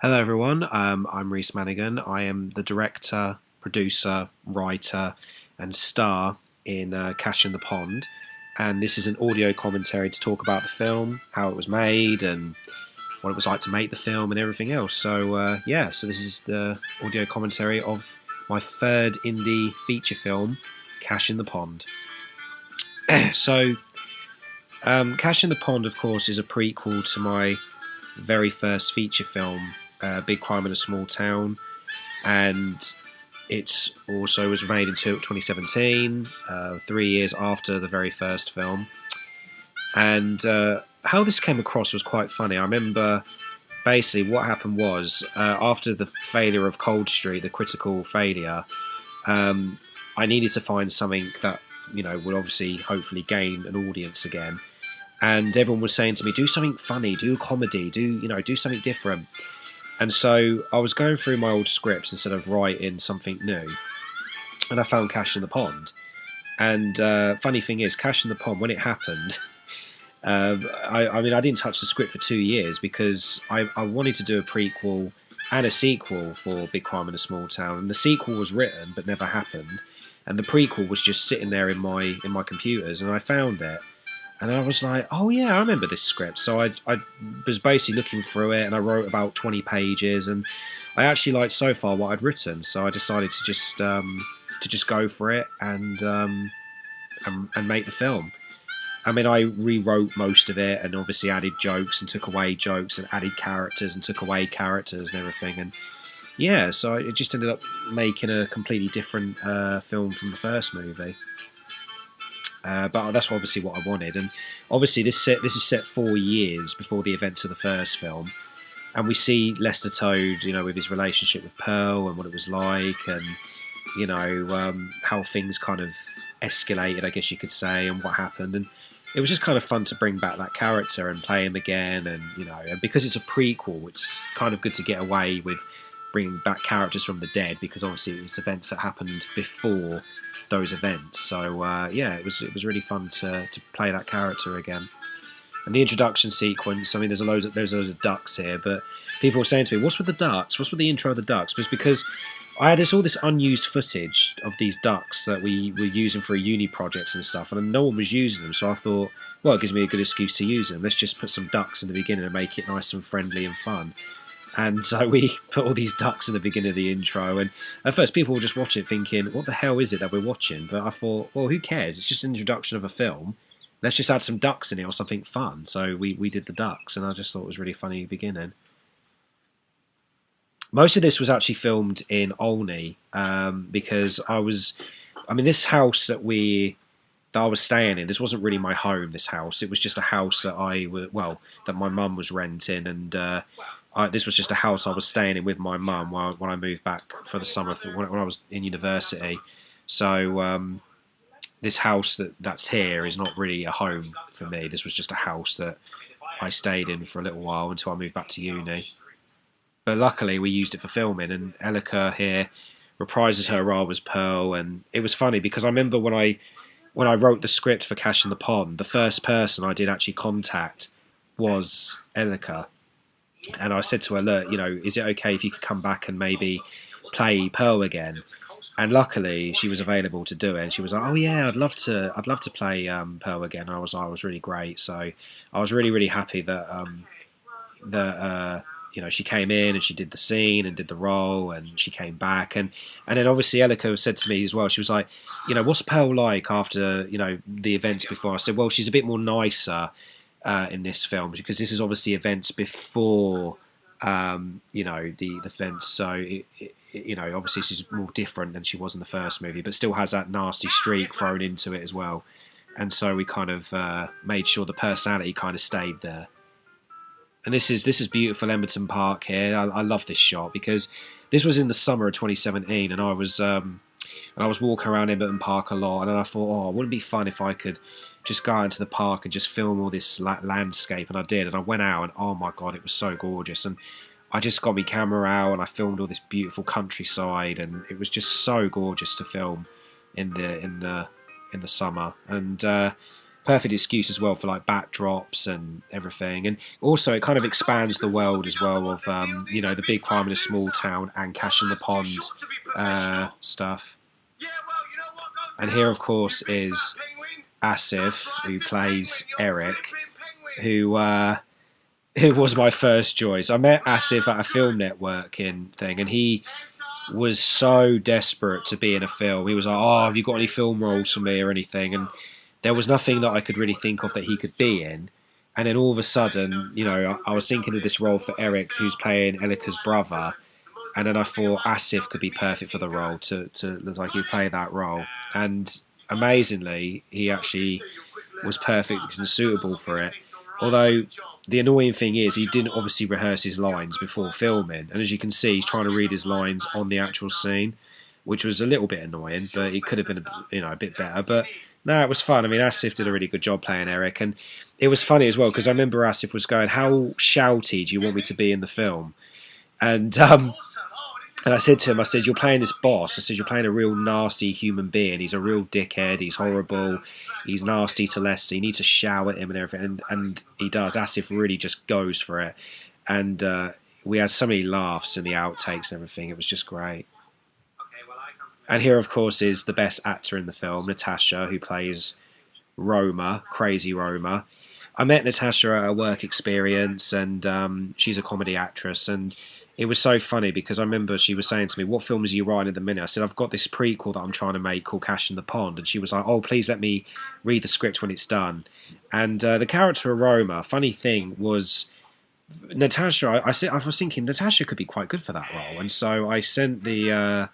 Hello, everyone. I'm Reece Manigan. I am the director, producer, writer, and star in Cash in the Pond. And this is an audio commentary to talk about the film, how it was made, and what it was like to make the film, and everything else. So this is the audio commentary of my third indie feature film, Cash in the Pond. Cash in the Pond, of course, is a prequel to my very first feature film, Big Crime in a Small Town, and it's also was made in 2017, 3 years after the very first film. And how this came across was quite funny. I remember basically what happened was after the failure of Cold Street, the critical failure, I needed to find something that would obviously hopefully gain an audience again. And everyone was saying to me, do something funny, do a comedy, do something different. And so I was going through my old scripts instead of writing something new. And I found Cash in the Pond. And funny thing is, Cash in the Pond, when it happened, I didn't touch the script for 2 years because I wanted to do a prequel and a sequel for Big Crime in a Small Town. And the sequel was written but never happened. And the prequel was just sitting there in my computers, and I found it. And I was like, oh yeah, I remember this script. So I was basically looking through it, and I wrote about 20 pages, and I actually liked so far what I'd written. So I decided to just go for it and make the film. I mean, I rewrote most of it, and obviously added jokes and took away jokes, and added characters and took away characters and everything. And yeah, so it just ended up making a completely different film from the first movie. But that's obviously what I wanted, and obviously this is set 4 years before the events of the first film, and we see Lester Toad, with his relationship with Pearl and what it was like, and how things kind of escalated, I guess you could say, and what happened, and it was just kind of fun to bring back that character and play him again, and and because it's a prequel, it's kind of good to get away with bringing back characters from the dead, because obviously it's events that happened before those events. So it was really fun to play that character again. And the introduction sequence, I mean, there's loads of ducks here, but people were saying to me, what's with the ducks? What's with the intro of the ducks? But it's because I had all this unused footage of these ducks that we were using for uni projects and stuff, and no one was using them, so I thought, well, it gives me a good excuse to use them. Let's just put some ducks in the beginning and make it nice and friendly and fun. And so we put all these ducks in the beginning of the intro, and at first people will just watch it thinking, what the hell is it that we're watching? But I thought, well, who cares? It's just an introduction of a film. Let's just add some ducks in it or something fun. So we did the ducks, and I just thought it was really funny beginning. Most of this was actually filmed in Olney, because this house that I was staying in, this wasn't really my home, this house. It was just a house that that my mum was renting, and this was just a house I was staying in with my mum when I moved back for the summer when I was in university. So this house that's here is not really a home for me. This was just a house that I stayed in for a little while until I moved back to uni. But luckily we used it for filming, and Elica here reprises her role as Pearl, and it was funny because I remember when I wrote the script for Cash in the Pond, the first person I did actually contact was Elica. And I said to her, look, is it okay if you could come back and maybe play Pearl again? And luckily she was available to do it, and she was like, oh yeah, I'd love to play Pearl again. And I was really great. So I was really, really happy that she came in and she did the scene and did the role, and she came back, and then obviously Elica said to me as well, she was like, what's Pearl like after the events before? I said, well, she's a bit more nicer in this film, because this is obviously events before the events, so obviously she's more different than she was in the first movie, but still has that nasty streak thrown into it as well, and so we kind of made sure the personality kind of stayed there. And this is beautiful Emberton Park here. I love this shot because this was in the summer of 2017, and I was walking around Emberton Park a lot, and then I thought, wouldn't it be fun if I could just go out into the park and just film all this landscape, and I did, and I went out, and oh my god, it was so gorgeous, and I just got my camera out and I filmed all this beautiful countryside, and it was just so gorgeous to film in the summer. And perfect excuse as well for like backdrops and everything. And also it kind of expands the world as well of the big crime in a small town and Cash in the Pond stuff. And here, of course, is Asif, who plays Eric, who was my first choice. I met Asif at a film networking thing, and he was so desperate to be in a film. He was like, "Oh, have you got any film roles for me or anything?" And there was nothing that I could really think of that he could be in. And then all of a sudden, I was thinking of this role for Eric, who's playing Elica's brother. And then I thought Asif could be perfect for the role, to look like he'd play that role. And amazingly, he actually was perfect and suitable for it. Although the annoying thing is he didn't obviously rehearse his lines before filming. And as you can see, he's trying to read his lines on the actual scene, which was a little bit annoying, but it could have been a bit better. But no, it was fun. I mean, Asif did a really good job playing Eric. And it was funny as well, because I remember Asif was going, "How shouty do you want me to be in the film?" And I said to him, I said, "You're playing this boss." I said, "You're playing a real nasty human being. He's a real dickhead. He's horrible. He's nasty to Lester. You need to shout at him and everything." And he does. Asif really just goes for it. And we had so many laughs in the outtakes and everything. It was just great. And here, of course, is the best actor in the film, Natasha, who plays Roma, crazy Roma. I met Natasha at a work experience, and she's a comedy actress. And it was so funny because I remember she was saying to me, "What films are you writing at the minute?" I said, "I've got this prequel that I'm trying to make called Cash in the Pond." And she was like, "Oh, please let me read the script when it's done." And the character of Roma, funny thing was, Natasha, I was thinking Natasha could be quite good for that role. And so I sent the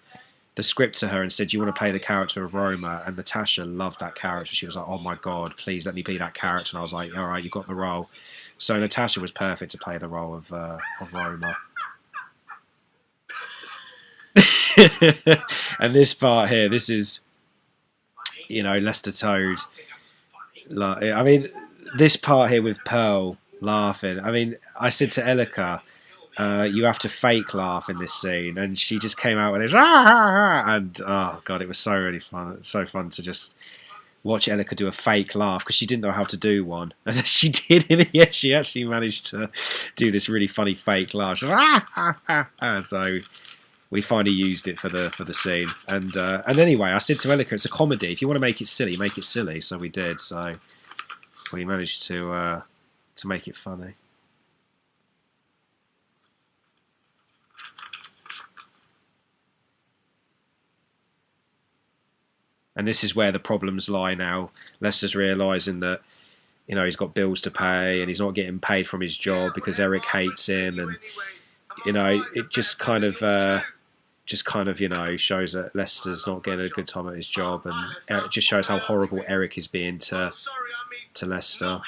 script to her and said, "Do you want to play the character of Roma?" And Natasha loved that character. She was like, "Oh my God, please let me be that character." And I was like, "All right, you got the role." So Natasha was perfect to play the role of Roma. And this part here, this is, Lester Toad. I mean, this part here with Pearl laughing. I mean, I said to Elica, "You have to fake laugh in this scene," and she just came out with this, and oh God, it was so really fun. It was so fun to just watch Elica do a fake laugh because she didn't know how to do one, and she did. And yeah, she actually managed to do this really funny fake laugh. So we finally used it for the scene. And anyway, I said to Elica, "It's a comedy. If you want to make it silly, make it silly." So we did. So we managed to make it funny. And this is where the problems lie now. Lester's realising that, he's got bills to pay and he's not getting paid from his job because Eric hates him. And, it just kind of shows that Lester's not getting a good time at his job. And it just shows how horrible Eric is being to Lester.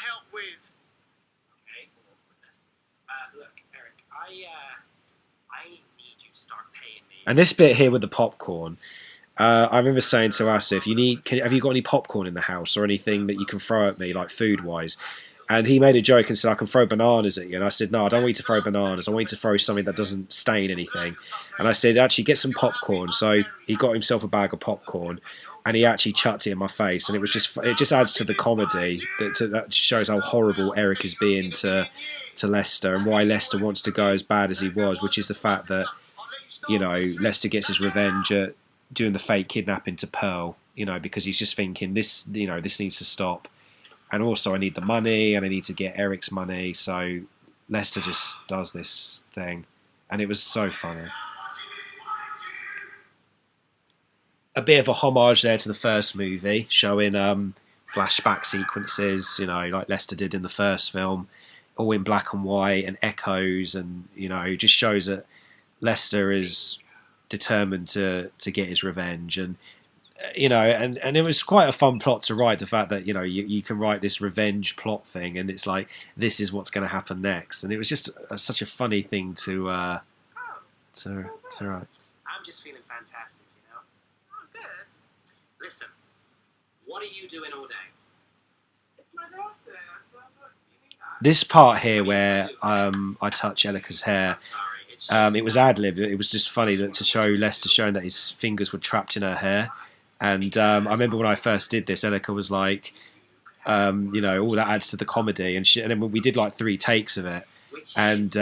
And this bit here with the popcorn, I remember saying to Asif, "Have you got any popcorn in the house or anything that you can throw at me, like food-wise?" And he made a joke and said, "I can throw bananas at you." And I said, "No, I don't want you to throw bananas. I want you to throw something that doesn't stain anything." And I said, "Actually, get some popcorn." So he got himself a bag of popcorn, and he actually chucked it in my face. And it just adds to the comedy. That shows how horrible Eric is being to Lester, and why Lester wants to go as bad as he was, which is the fact that, Lester gets his revenge at doing the fake kidnapping to Pearl, because he's just thinking this needs to stop. And also I need the money and I need to get Eric's money. So Lester just does this thing. And it was so funny. A bit of a homage there to the first movie, showing flashback sequences, like Lester did in the first film, all in black and white and echoes, and, just shows that Lester is determined to get his revenge. And and it was quite a fun plot to write, the fact that you can write this revenge plot thing and it's like, this is what's going to happen next. And it was just such a funny thing to write. I'm just feeling fantastic, Oh, good. Listen, what are you doing all day? It's my birthday. This part here where I touch Elica's hair, it was ad-libbed. It was just funny to show Lester showing that his fingers were trapped in her hair. And I remember when I first did this, Elica was like, You know, all that adds to the comedy and shit. And then we did like 3 takes of it, and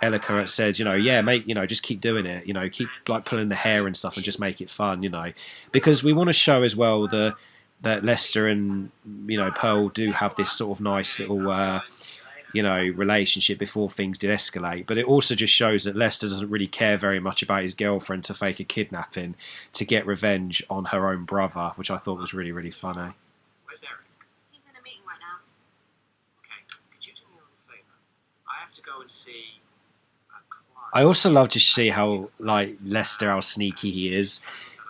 Elica said, you know, yeah, mate, you know, just keep doing it, you know, keep like pulling the hair and stuff and just make it fun, you know, because we want to show as well that Lester and, you know, Pearl do have this sort of nice little you know, relationship before things did escalate. But it also just shows that Lester doesn't really care very much about his girlfriend to fake a kidnapping to get revenge on her own brother, which I thought was really, really funny. Where's Eric? He's in a meeting right now. Okay, could you do me a little favour? I have to go and see a client. I also love to see how, like, Lester, how sneaky he is.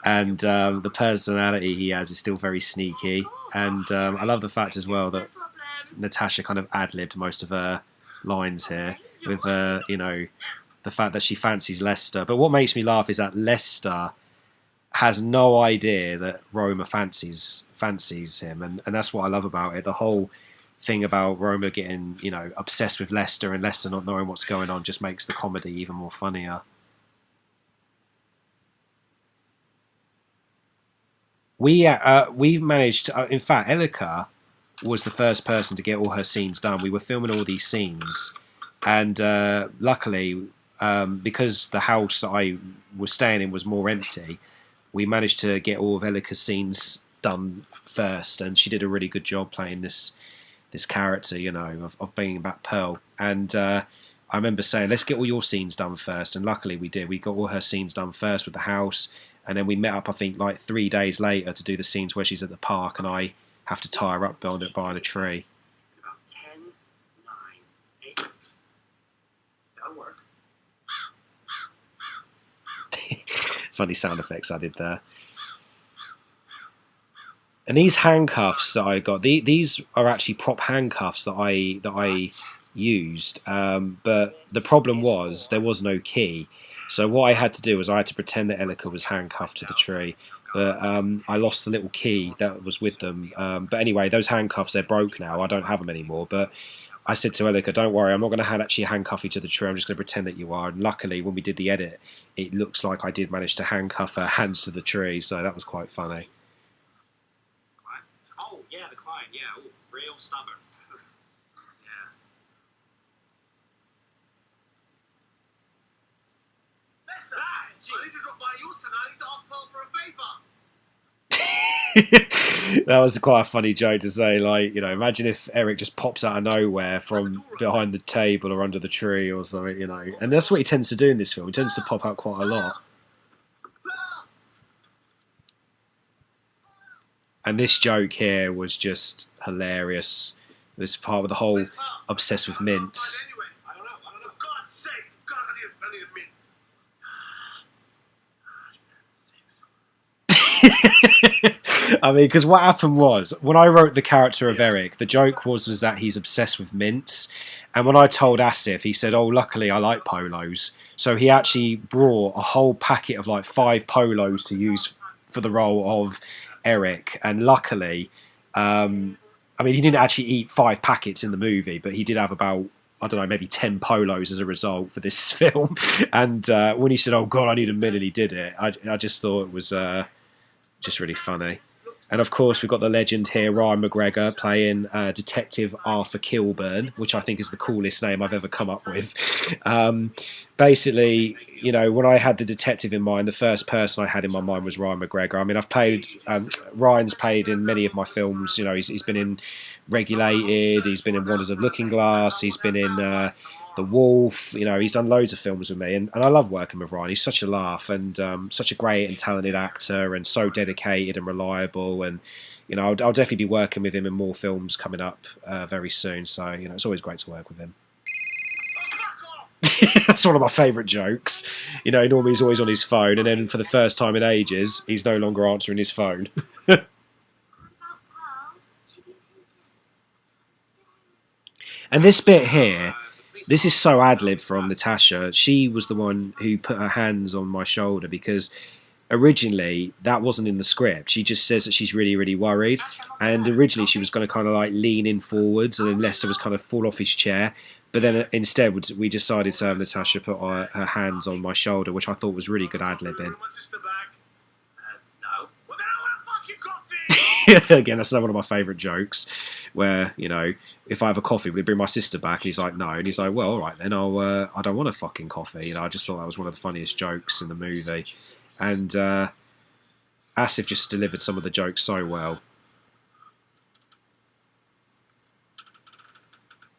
And the personality he has is still very sneaky. And I love the fact as well that Natasha kind of ad-libbed most of her lines here with, you know, the fact that she fancies Lester. But what makes me laugh is that Lester has no idea that Roma fancies him. And that's what I love about it. The whole thing about Roma getting, you know, obsessed with Lester and Lester not knowing what's going on just makes the comedy even more funnier. We've managed to, in fact, Elica was the first person to get all her scenes done. We were filming all these scenes, and luckily, because the house that I was staying in was more empty, we managed to get all of Elica's scenes done first, and she did a really good job playing this character, you know, of bringing back Pearl. And I remember saying, let's get all your scenes done first, and luckily we did. We got all her scenes done first with the house, and then we met up, I think, like 3 days later to do the scenes where she's at the park and I have to tie her up behind a tree. About 10, 9, 8. That'll work. Funny sound effects I did there. And these handcuffs that I got, these are actually prop handcuffs that I used. But the problem was there was no key. So what I had to do was I had to pretend that Elica was handcuffed to the tree. But I lost the little key that was with them. But anyway, those handcuffs, they're broke now. I don't have them anymore. But I said to Elica, don't worry, I'm not going to actually handcuff you to the tree. I'm just going to pretend that you are. And luckily, when we did the edit, it looks like I did manage to handcuff her hands to the tree. So that was quite funny. Oh, yeah, the client, yeah. Ooh, real stubborn. Yeah. I need to drop by yours tonight to ask Pearl for a favour. That was quite a funny joke to say, like, you know, imagine if Eric just pops out of nowhere from behind the table or under the tree or something, you know. And that's what he tends to do in this film. He tends to pop out quite a lot. And this joke here was just hilarious. This part with the whole obsessed with mints. I don't know. For God's sake, God, I need a mint. I mean, because what happened was, when I wrote the character of Eric, the joke was that he's obsessed with mints. And when I told Asif, he said, oh, luckily I like polos. So he actually brought a whole packet of like 5 polos to use for the role of Eric. And luckily, I mean, he didn't actually eat 5 packets in the movie, but he did have about, I don't know, maybe 10 polos as a result for this film. And when he said, oh, God, I need a mint, and he did it, I just thought it was just really funny. And of course, we've got the legend here, Ryan McGregor, playing Detective Arthur Kilburn, which I think is the coolest name I've ever come up with. Basically, you know, when I had the detective in mind, the first person I had in my mind was Ryan McGregor. I mean, I've played, Ryan's played in many of my films. You know, he's been in Regulated, he's been in Wonders of Looking Glass, he's been in The Wolf. You know, he's done loads of films with me, and I love working with Ryan. He's such a laugh and such a great and talented actor, and so dedicated and reliable. And you know, I'll definitely be working with him in more films coming up very soon. So you know, it's always great to work with him. That's one of my favourite jokes. You know, normally he's always on his phone, and then for the first time in ages, he's no longer answering his phone. And this bit here, this is so ad-lib from Natasha. She was the one who put her hands on my shoulder because originally that wasn't in the script. She just says that she's really, really worried. And originally she was going to kind of like lean in forwards and then Lester was kind of fall off his chair. But then instead we decided to have Natasha put her hands on my shoulder, which I thought was really good ad-libbing. Again, that's another one of my favourite jokes. Where if I have a coffee, we bring my sister back, and he's like, no, and he's like, well, all right then, I don't want a fucking coffee. I just thought that was one of the funniest jokes in the movie, and Asif just delivered some of the jokes so well.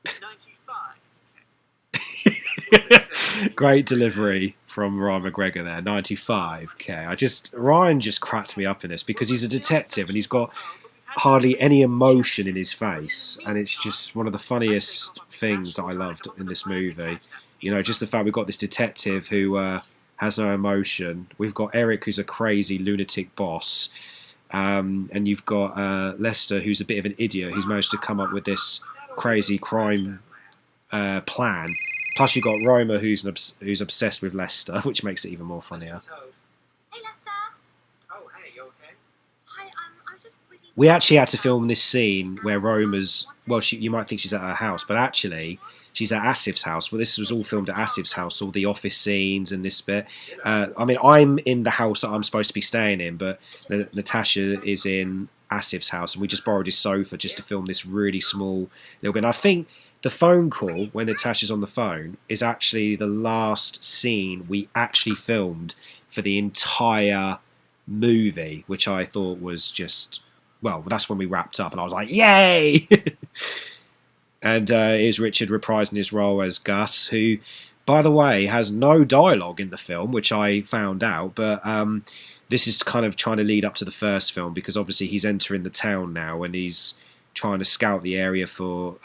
95. Great delivery from Ryan McGregor there. 95k. Ryan just cracked me up in this because he's a detective and he's got hardly any emotion in his face, and it's just one of the funniest things that I loved in this movie. Just the fact we've got this detective who has no emotion. We've got Eric, who's a crazy lunatic boss, and you've got Lester, who's a bit of an idiot, who's managed to come up with this crazy crime plan. Plus, you've got Roma, who's obsessed with Lester, which makes it even more funnier. Hey, Lester. Oh, hey, you okay? Hi, I was just really... We actually had to film this scene where Roma's... Well, you might think she's at her house, but actually she's at Asif's house. Well, this was all filmed at Asif's house, all the office scenes and this bit. I'm in the house that I'm supposed to be staying in, but Natasha is in Asif's house, and we just borrowed his sofa just to film this really small little bit. And I think the phone call, when Natasha's on the phone, is actually the last scene we actually filmed for the entire movie, which I thought was just... Well, that's when we wrapped up, and I was like, yay! And here's Richard reprising his role as Gus, who, by the way, has no dialogue in the film, which I found out, but this is kind of trying to lead up to the first film, because obviously he's entering the town now, and he's trying to scout the area for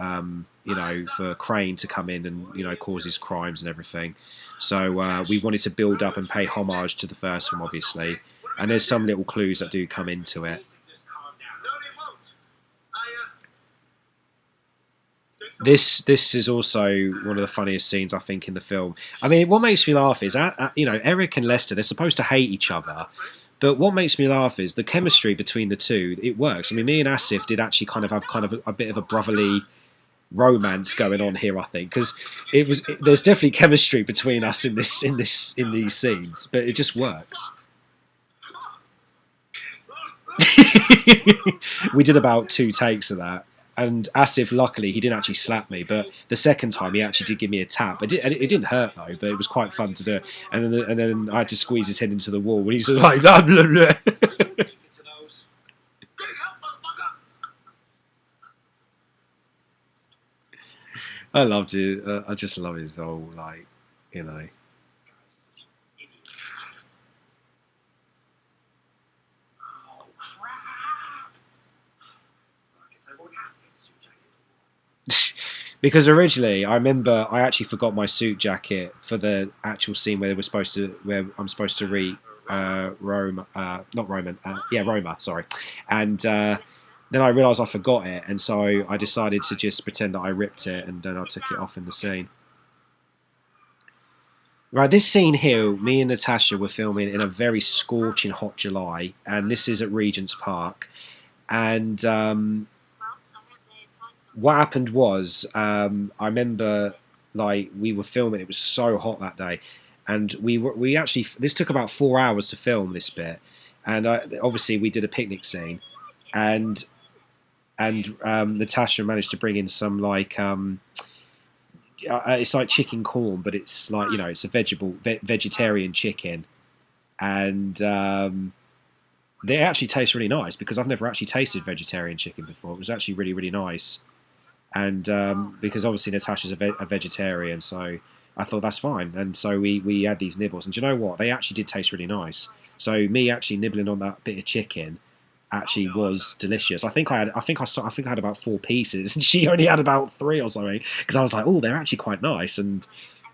for Crane to come in and cause his crimes and everything. So we wanted to build up and pay homage to the first film, obviously, and there's some little clues that do come into it. This is also one of the funniest scenes, I think, in the film. I mean, what makes me laugh is Eric and Lester, they're supposed to hate each other, but what makes me laugh is the chemistry between the two. It works. I mean, me and Asif did actually kind of have a bit of a brotherly romance going on here, I think, because there's definitely chemistry between us in these scenes, but it just works. We did about 2 takes of that, and Asif, luckily, he didn't actually slap me, but the second time he actually did give me a tap. It didn't hurt though, but it was quite fun to do. And then I had to squeeze his head into the wall when he's like, blah, blah, blah. I loved it. I just love his whole, Because originally, I remember I actually forgot my suit jacket for the actual scene where I'm supposed to read Roma, Roma, sorry, and then I realised I forgot it, and so I decided to just pretend that I ripped it, and then I took it off in the scene. Right, this scene here, me and Natasha were filming in a very scorching hot July, and this is at Regent's Park, and what happened was, I remember, we were filming. It was so hot that day, and we actually, this took about 4 hours to film this bit, and obviously we did a picnic scene, and Natasha managed to bring in some it's like chicken corn, but it's it's a vegetarian chicken, and they actually taste really nice because I've never actually tasted vegetarian chicken before. It was actually really, really nice. And because obviously Natasha's a vegetarian, so I thought that's fine. And so we had these nibbles, and do you know what? They actually did taste really nice. So me actually nibbling on that bit of chicken actually was delicious. I think I had about 4 pieces, and she only had about 3 or something. Because I was like, oh, they're actually quite nice, and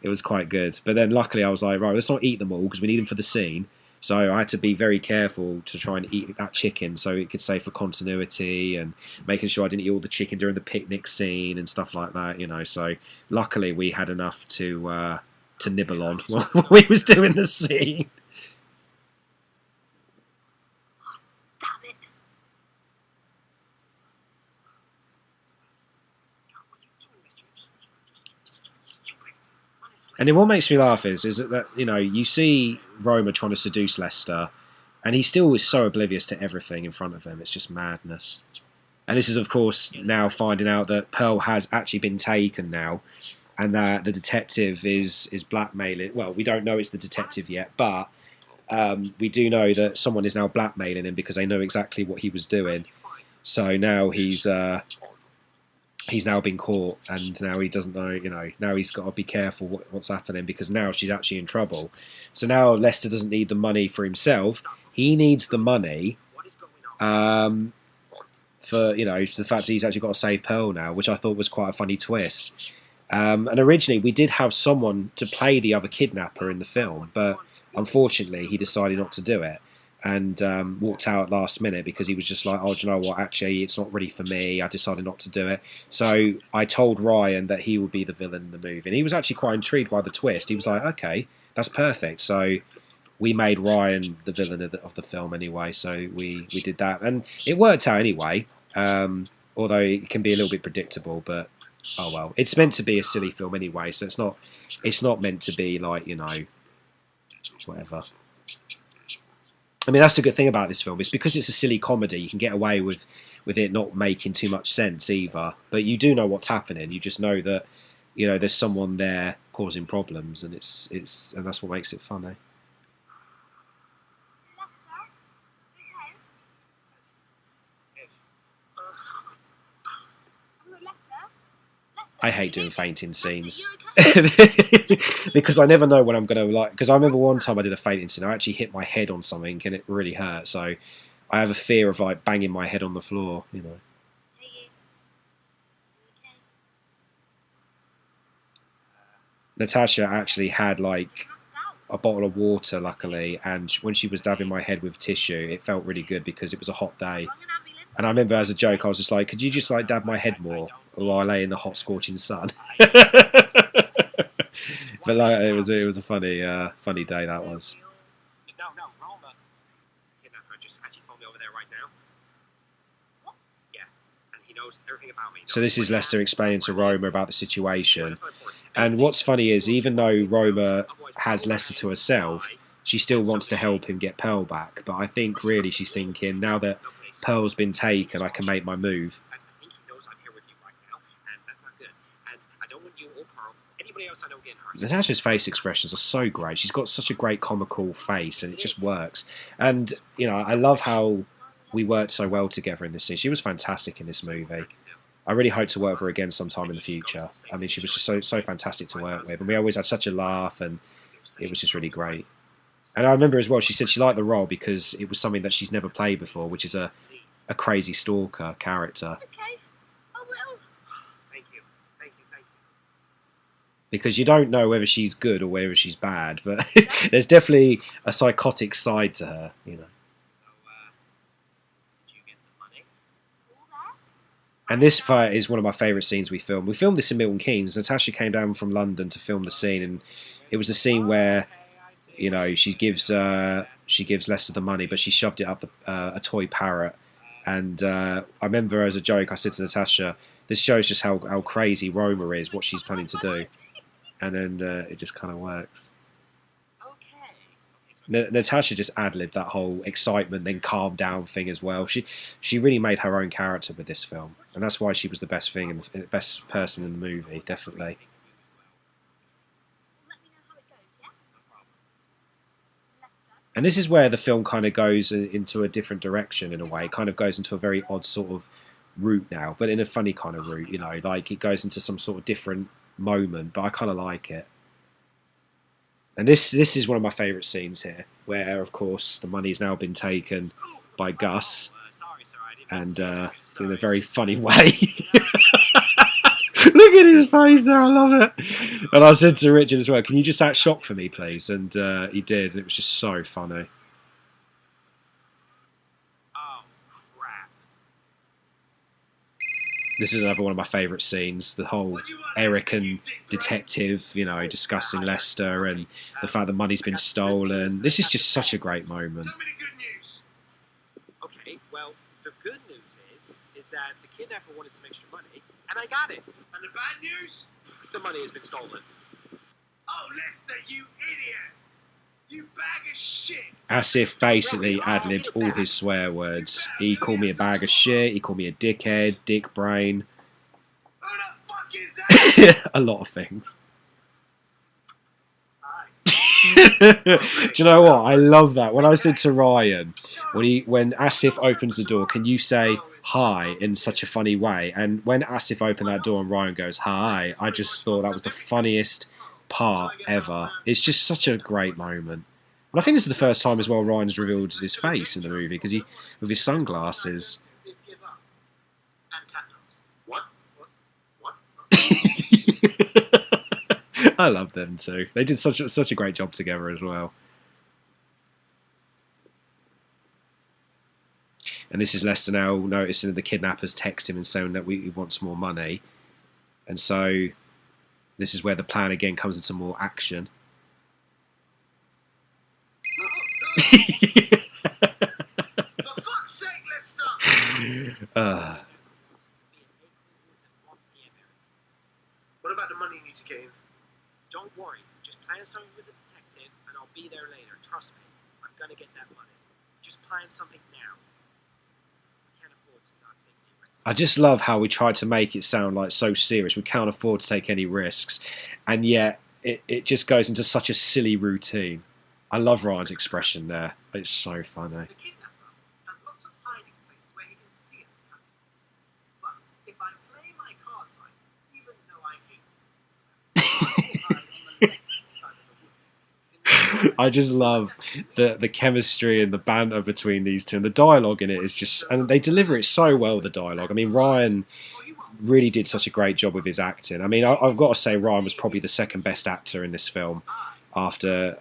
it was quite good. But then luckily I was like, right, let's not eat them all because we need them for the scene. So I had to be very careful to try and eat that chicken so it could stay for continuity, and making sure I didn't eat all the chicken during the picnic scene and stuff like that, So luckily we had enough to nibble on while we was doing the scene. And then what makes me laugh is that you see Roma trying to seduce Lester, And he still is so oblivious to everything in front of him. It's just madness. And this is, of course, now finding out that Pearl has actually been taken now, and that the detective is blackmailing. Well, we don't know it's the detective yet, but we do know that someone is now blackmailing him because they know exactly what he was doing. So now he's now been caught, and now he doesn't know. Now he's got to be careful what's happening because now she's actually in trouble. So now Lester doesn't need the money for himself. He needs the money for the fact that he's actually got to save Pearl now, which I thought was quite a funny twist. And originally we did have someone to play the other kidnapper in the film, but unfortunately he decided not to do it and walked out last minute because he was just like, oh, do you know what, actually it's not really for me, I decided not to do it. So I told Ryan that he would be the villain in the movie, and he was actually quite intrigued by the twist. He was like, okay, that's perfect. So we made Ryan the villain of the film anyway, so we did that, and it worked out anyway, although it can be a little bit predictable, but oh well. It's meant to be a silly film anyway, so it's not meant to be like, whatever. I mean, that's the good thing about this film. It's because it's a silly comedy, you can get away with it not making too much sense either, but you do know what's happening. You just know that, there's someone there causing problems, and and that's what makes it funny. I hate doing fainting scenes because I never know when I'm going to because I remember one time I did a fainting scene. I actually hit my head on something and it really hurt. So I have a fear of banging my head on the floor. Natasha actually had a bottle of water, luckily, and when she was dabbing my head with tissue, it felt really good because it was a hot day. And I remember as a joke, I was just like, could you just dab my head more while I lay in the hot scorching sun? But it was a funny day that was. No, Roma. Kidnapper just actually phoned me over there right now. What? Yeah, and he knows everything about me. So this is Lester explaining to Roma about the situation. And what's funny is, even though Roma has Lester to herself, she still wants to help him get Pearl back. But I think really she's thinking, now that Pearl's been taken, I can make my move. I think he knows I'm here with you right now, and that's not good. And I don't want you or Pearl, anybody else I know getting hurt. Natasha's face expressions are so great. She's got such a great comical face, and it just works. And I love how we worked so well together in this scene. She was fantastic in this movie. I really hope to work with her again sometime in the future. I mean, she was just so fantastic to work with, and we always had such a laugh, and it was just really great. And I remember as well, she said she liked the role because it was something that she's never played before, which is a crazy stalker character. Okay. I will. Thank you. Because you don't know whether she's good or whether she's bad, but there's definitely a psychotic side to her, So, did you get the money? And this fight is one of my favourite scenes we filmed. We filmed this in Milton Keynes. Natasha came down from London to film the scene, and it was the scene where, she gives Lester the money, but she shoved it up a toy parrot. And I remember as a joke, I said to Natasha, this shows just how crazy Roma is, what she's planning to do. And then it just kind of works. Natasha just ad-libbed that whole excitement, then calm down thing as well. She really made her own character with this film, and that's why she was the best thing and the best person in the movie, definitely. Let me know how it goes, yeah? And this is where the film kind of goes into a different direction in a way. It kind of goes into a very odd sort of route now, but in a funny kind of route, it goes into some sort of different moment, but I kind of like it. And this is one of my favourite scenes here, where, of course, the money's now been taken by Gus, and in a very funny way. Look at his face there, I love it. And I said to Richard as well, can you just act shocked for me, please? And he did, and it was just so funny. Oh, crap. This is another one of my favourite scenes, the whole Eric and detective, discussing Lester and the fact that money's been stolen. This is just such a great moment. Okay, well, the good news is that the kidnapper wanted some extra money, and I got it. And the bad news? The money has been stolen. Oh, Lester, you idiot! You bag of shit. Asif basically ad-libbed all his swear words. He called me a bag of shit, he called me a dickhead, dick brain. Who the fuck is that? A lot of things. Hi. Do you know what? I love that. When I said to Ryan, when Asif opens the door, can you say hi in such a funny way? And when Asif opened that door and Ryan goes hi, I just thought that was the funniest part ever. It's just such a great moment. And I think this is the first time as well Ryan's revealed his face in the movie because he, with his sunglasses. What? I love them too. They did such a great job together as well. And this is Lester now noticing that the kidnappers text him and saying that he wants more money. And so this is where the plan again comes into more action. For fuck's sake, Lester! What about the money you need to get in? Don't worry. Just plan something with the detective, and I'll be there later. Trust me. I'm gonna get that money. Just plan something now. I can't afford to not take any risks. I just love how we tried to make it sound like so serious. We can't afford to take any risks. And yet it just goes into such a silly routine. I love Ryan's expression there. It's so funny. The kidnapper has lots of hiding places where he can see us coming. But if I play my cards right, even though I hate him, on the left side of the woods. I just love the chemistry and the banter between these two. And the dialogue in it is just... And they deliver it so well, the dialogue. I mean, Ryan really did such a great job with his acting. I mean, I've got to say Ryan was probably the second best actor in this film. After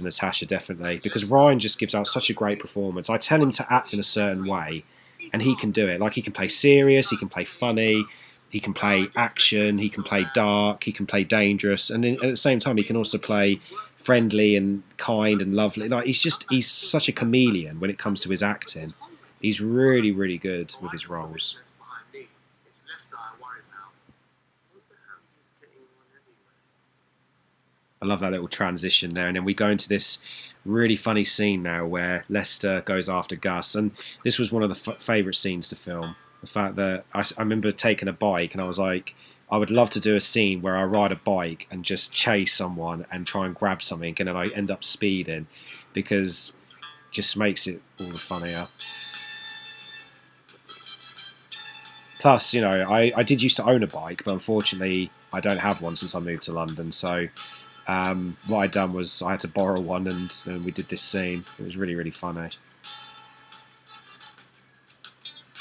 Natasha, definitely, because Ryan just gives out such a great performance. I tell him to act in a certain way, and he can do it. Like, he can play serious, he can play funny, he can play action, he can play dark, he can play dangerous, and at the same time, he can also play friendly and kind and lovely. Like, he's such a chameleon when it comes to his acting. He's really, really good with his roles. I love that little transition there, and then we go into this really funny scene now where Lester goes after Gus, and this was one of the favourite scenes to film. The fact that I remember taking a bike and I was like, I would love to do a scene where I ride a bike and just chase someone and try and grab something, and then I end up speeding, because it just makes it all the funnier. Plus, you know, I did used to own a bike, but unfortunately I don't have one since I moved to London, so what I'd done was I had to borrow one, and we did this scene. It was really, really funny.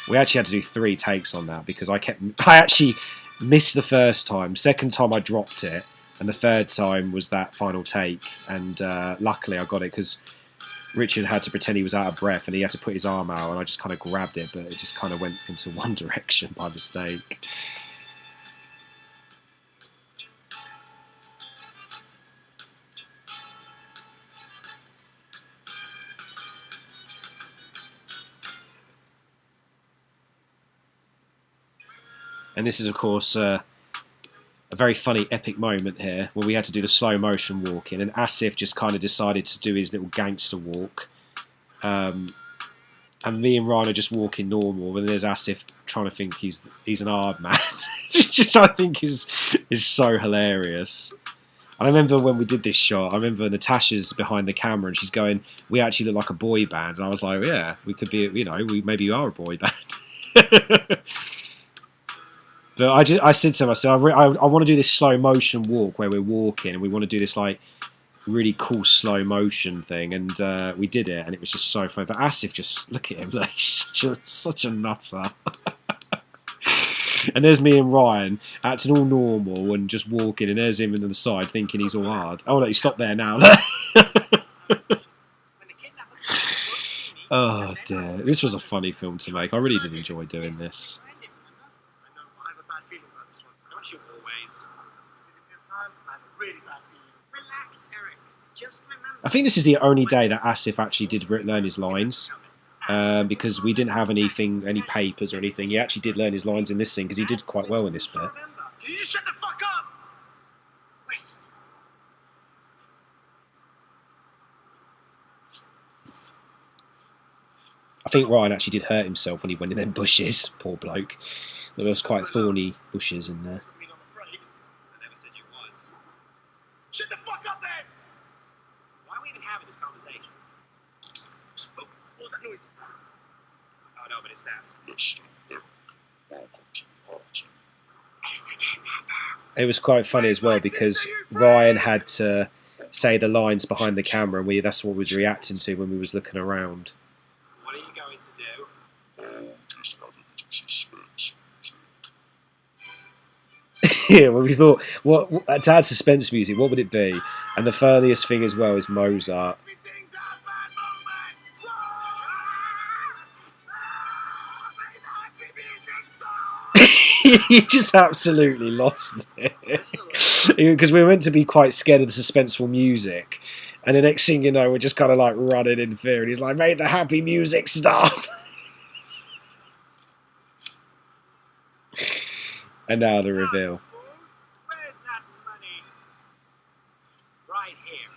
We actually had to do 3 takes on that because I actually missed the first time. Second time I dropped it, and the third time was that final take. And luckily I got it because Richard had to pretend he was out of breath and he had to put his arm out, and I just kind of grabbed it, but it just kind of went into one direction by mistake. And this is, of course, a very funny, epic moment here where we had to do the slow motion walking, and Asif just kind of decided to do his little gangster walk. And me and Ryan are just walking normal, and there's Asif trying to think he's an hard man, which I think is so hilarious. And I remember when we did this shot, I remember Natasha's behind the camera and she's going, "We actually look like a boy band," and I was like, "Yeah, we could be, you know, maybe you are a boy band." But I said to myself, I want to do this slow motion walk where we're walking, and we want to do this like really cool slow motion thing, and we did it, and it was just so fun. But Asif, just look at him, like, he's such a nutter. And there's me and Ryan acting all normal and just walking, and there's him on the side thinking he's all hard. Oh no, you stop there now. Oh dear, this was a funny film to make. I really did enjoy doing this. I think this is the only day that Asif actually did learn his lines, because we didn't have any papers or anything. He actually did learn his lines in this scene because he did quite well in this bit. Can you just shut the fuck up? Wait. think Ryan actually did hurt himself when he went in them bushes. Poor bloke. There was quite thorny bushes in there. I mean, I'm afraid. I never said you was. Shut the fuck up, then! Why are we even having this conversation? Oh, what was that noise? Oh, no, but it's that. It was quite funny as well because Ryan had to say the lines behind the camera, and that's what we was reacting to when we was looking around. What are you going to do? Yeah, well, we thought, to add suspense music, what would it be? And the funniest thing as well is Mozart. Everything's a bad moment! He just absolutely lost it. Because we were meant to be quite scared of the suspenseful music. And the next thing you know, we're just kind of like running in fear. And he's like, "Make the happy music stop." And now the reveal. Where's that money? Right here.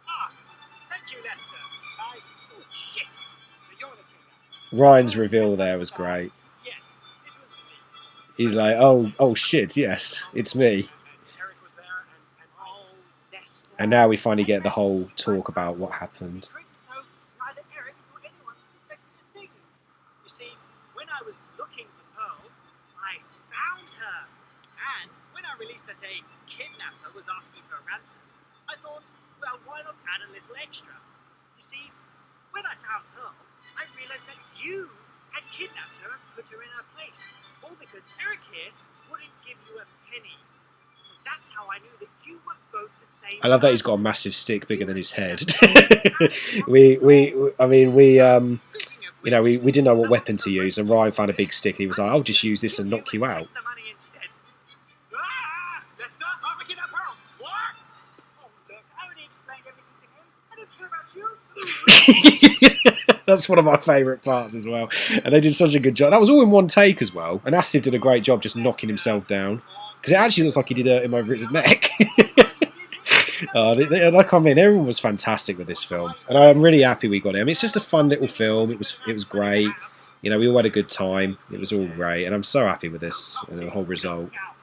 Ah, thank you, Lester. Oh, shit. So you're the killer. Ryan's reveal there was great. Yes, it was me. He's like, oh shit, yes, it's me. And Eric was there, and oh, Lester. And now we finally get the whole talk about what happened. So neither Eric nor anyone suspected a thing. You see, when I was looking for Pearl, I found her. And when I released that a kidnapper was asking for a ransom, I thought, well, why not add a little extra? You see, when I found Pearl, I realized that you had kidnapped her and put her in her place. All because Eric here wouldn't give you a penny. So that's how I knew that you were both the same. I love that he's got a massive stick bigger than his head. We didn't know what weapon to use, and Ryan found a big stick. And he was like, "I'll just use this and knock you out." The money instead. Ah! Let's not forget that Pearl. What? Oh, look, I already explained everything to him. I don't care about you. That's one of my favourite parts as well. And they did such a good job. That was all in one take as well. And Asif did a great job just knocking himself down. Because it actually looks like he did hurt him over his neck. Everyone was fantastic with this film. And I'm really happy we got it. I mean, it's just a fun little film. It was great. You know, we all had a good time. It was all great. And I'm so happy with this and the whole result. Now,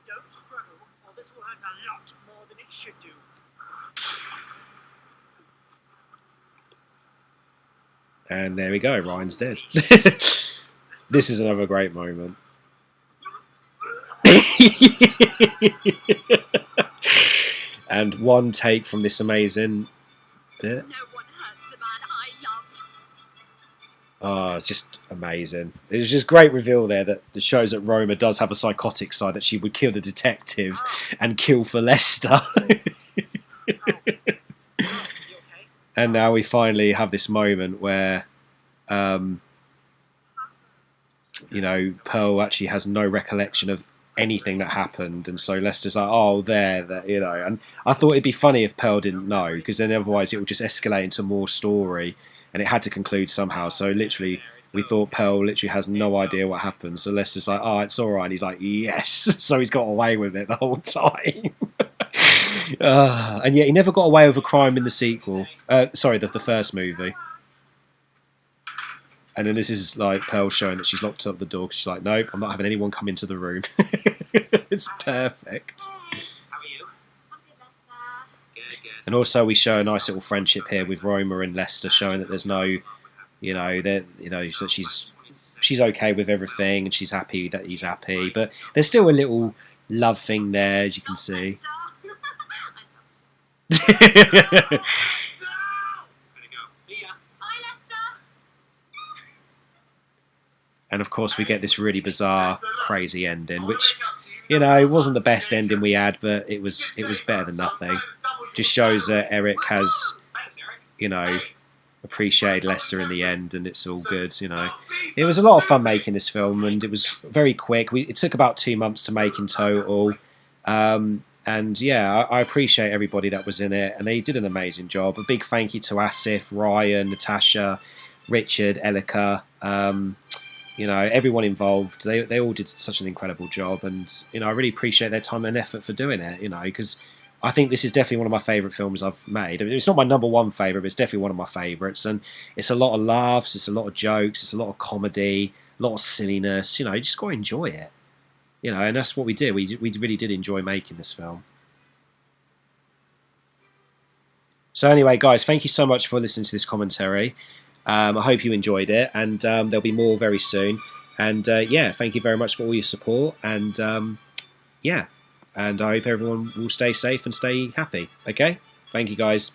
don't struggle, or this will hurt a lot more than it should do. And there we go. Ryan's dead. This is another great moment. And one take from this amazing bit. No one hurts the man I love. Oh, it's just amazing. It was just great reveal there that shows that Roma does have a psychotic side, that she would kill the detective and kill for Lester. And now we finally have this moment where, Pearl actually has no recollection of anything that happened, and so Lester's like, "Oh, and I thought it'd be funny if Pearl didn't know, because then otherwise it would just escalate into more story, and it had to conclude somehow. So literally, we thought Pearl literally has no idea what happened. So Lester's like, "Oh, it's all right," and he's like, "Yes." So he's got away with it the whole time. And yet he never got away with a crime in the sequel. The first movie. And then this is like Pearl showing that she's locked up the door because she's like, "Nope, I'm not having anyone come into the room." It's perfect. How are you? Good. And also we show a nice little friendship here with Roma and Lester, showing that there's no, that she's okay with everything and she's happy that he's happy, but there's still a little love thing there, as you can see. And of course we get this really bizarre, crazy ending, which, it wasn't the best ending we had, but it was better than nothing. Just shows that Eric has, appreciated Lester in the end, and it's all good. It was a lot of fun making this film, and it was very quick. It took about 2 months to make in total. And yeah, I appreciate everybody that was in it, and they did an amazing job. A big thank you to Asif, Ryan, Natasha, Richard, Elica. Everyone involved, they all did such an incredible job, and I really appreciate their time and effort for doing it, because I think this is definitely one of my favourite films I've made. I mean, it's not my number one favourite, but it's definitely one of my favourites. And it's a lot of laughs, it's a lot of jokes, it's a lot of comedy, a lot of silliness. You know, you just got to enjoy it. You know, and that's what we did. We really did enjoy making this film. So anyway, guys, thank you so much for listening to this commentary. I hope you enjoyed it, and there'll be more very soon. And yeah, thank you very much for all your support. And yeah, and I hope everyone will stay safe and stay happy. Okay, thank you, guys.